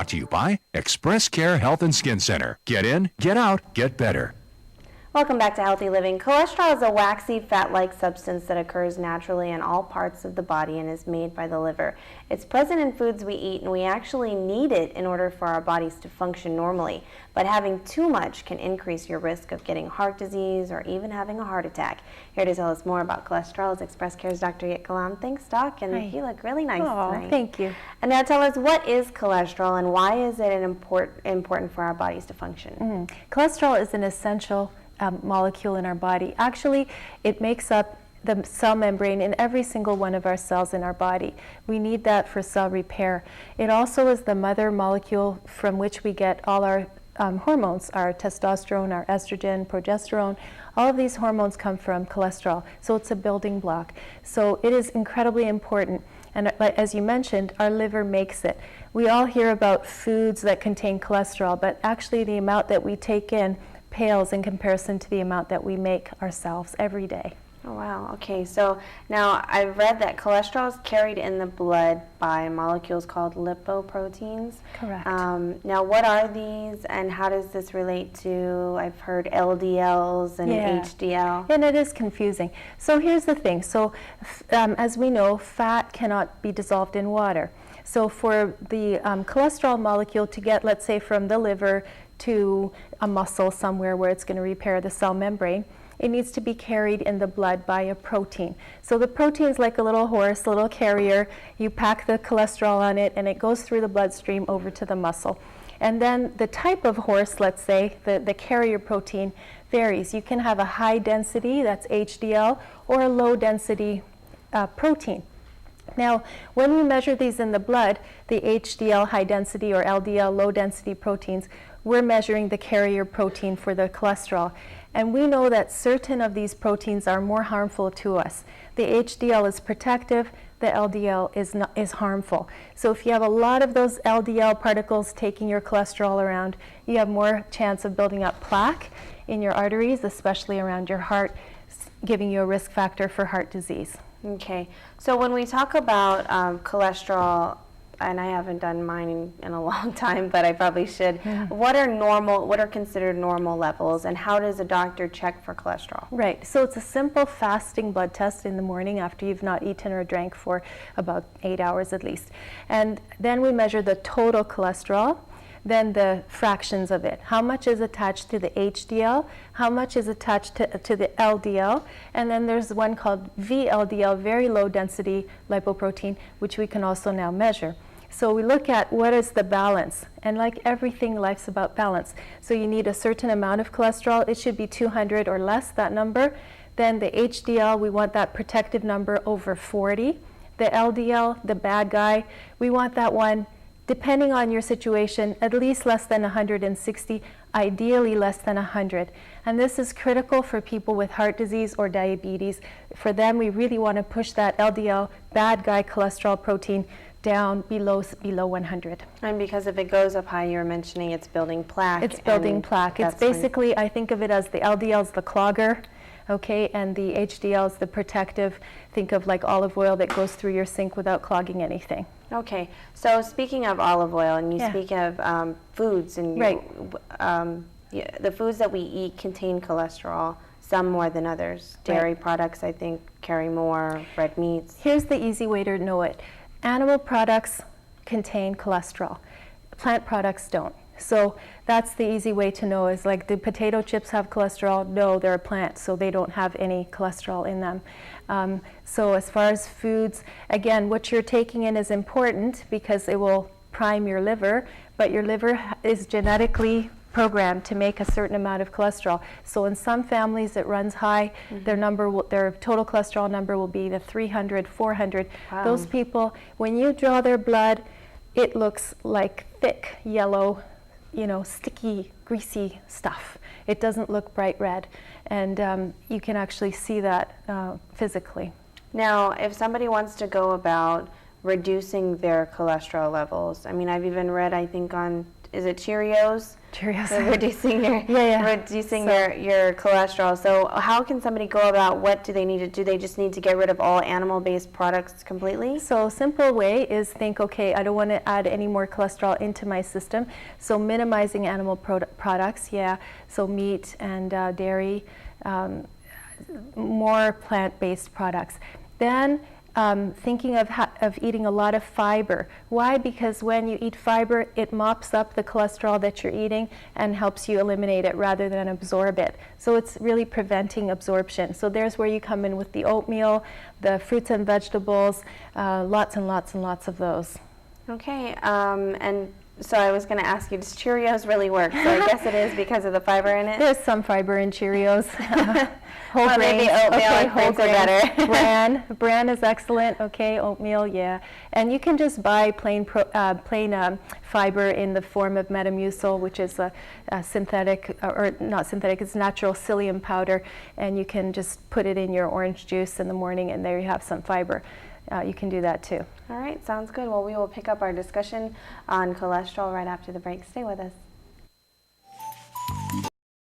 Brought to you by Express Care Health and Skin Center. Get in, get out, get better. Welcome back to Healthy Living. Cholesterol is a waxy, fat-like substance that occurs naturally in all parts of the body and is made by the liver. It's present in foods we eat, and we actually need it in order for our bodies to function normally. But having too much can increase your risk of getting heart disease or even having a heart attack. Here to tell us more about cholesterol is Express Care's Dr. Jitka Lom. Thanks, Doc, and Hi. you look really nice tonight. Thank you. And now tell us, what is cholesterol and why is it important for our bodies to function? Cholesterol is an essential molecule in our body. Actually, it makes up the cell membrane in every single one of our cells in our body. We need that for cell repair. It also is the mother molecule from which we get all our hormones, our testosterone, our estrogen, progesterone. All of these hormones come from cholesterol, so it's a building block. So it is incredibly important. And as you mentioned, our liver makes it. We all hear about foods that contain cholesterol, but actually the amount that we take in pales in comparison to the amount that we make ourselves every day. Oh, wow. Okay, so now I've read that cholesterol is carried in the blood by molecules called lipoproteins. Correct. Now, what are these and how does this relate to, I've heard LDLs and HDL? And it is confusing. So here's the thing. So as we know, fat cannot be dissolved in water. So for the cholesterol molecule to get, let's say, from the liver to a muscle somewhere where it's going to repair the cell membrane, it needs to be carried in the blood by a protein. So the protein is like a little horse, a little carrier. You pack the cholesterol on it and it goes through the bloodstream over to the muscle. And then the type of horse, let's say, the carrier protein varies. You can have a high density, that's HDL, or a low density protein. Now, when we measure these in the blood, the HDL high density or LDL low density proteins, we're measuring the carrier protein for the cholesterol. And we know that certain of these proteins are more harmful to us. The HDL is protective, the LDL is harmful. So if you have a lot of those LDL particles taking your cholesterol around, you have more chance of building up plaque in your arteries, especially around your heart, giving you a risk factor for heart disease. Okay, so when we talk about cholesterol, and I haven't done mine in a long time, but I probably should. What are considered normal levels, and how does a doctor check for cholesterol? Right, so it's a simple fasting blood test in the morning after you've not eaten or drank for about 8 hours at least. And then we measure the total cholesterol, then the fractions of it. How much is attached to the HDL? How much is attached to the LDL? And then there's one called VLDL, very low density lipoprotein, which we can also now measure. So we look at what is the balance. And like everything, life's about balance. So you need a certain amount of cholesterol. It should be 200 or less, that number. Then the HDL, we want that protective number over 40. The LDL, the bad guy, we want that one, depending on your situation, at least less than 160, ideally less than 100. And this is critical for people with heart disease or diabetes. For them, we really want to push that LDL, bad guy cholesterol protein, down below 100. And because if it goes up high, you were mentioning it's building plaque. It's building plaque. It's basically, I think of it as the LDL is the clogger, okay, and the HDL is the protective. Think of like olive oil that goes through your sink without clogging anything. Okay, so speaking of olive oil, and you speak of foods, and the foods that we eat contain cholesterol, some more than others. Dairy products, I think, carry more, red meats. Here's the easy way to know it. Animal products contain cholesterol. Plant products don't. So that's the easy way to know, is like, do potato chips have cholesterol? No, they're a plant, so they don't have any cholesterol in them. So as far as foods, again, what you're taking in is important because it will prime your liver, but your liver is genetically programmed to make a certain amount of cholesterol. So in some families it runs high, their total cholesterol number will be the 300, 400. Wow. Those people, when you draw their blood, it looks like thick yellow, sticky, greasy stuff. It doesn't look bright red, and you can actually see that physically. Now, if somebody wants to go about reducing their cholesterol levels, I mean, I've even read, I think, is it Cheerios? Cheerios. So reducing your reducing your cholesterol. So how can somebody go about, what do they need to do? They just need to get rid of all animal-based products completely? So simple way is think, okay, I don't want to add any more cholesterol into my system. So minimizing animal products, so meat and dairy, more plant-based products. Then thinking of eating a lot of fiber. Why? Because when you eat fiber, it mops up the cholesterol that you're eating and helps you eliminate it rather than absorb it. So it's really preventing absorption. So there's where you come in with the oatmeal, the fruits and vegetables, lots and lots and lots of those. Okay, and so I was going to ask you, does Cheerios really work? So I guess it is because of the fiber in it? There's some fiber in Cheerios. Whole well, grains. Maybe oatmeal okay, and fruits are better. Bran is excellent. Okay, oatmeal, yeah. And you can just buy plain fiber in the form of Metamucil, which is a synthetic, or not synthetic, it's natural psyllium powder. And you can just put it in your orange juice in the morning, and there you have some fiber. You can do that too. All right, sounds good. Well, we will pick up our discussion on cholesterol right after the break. Stay with us.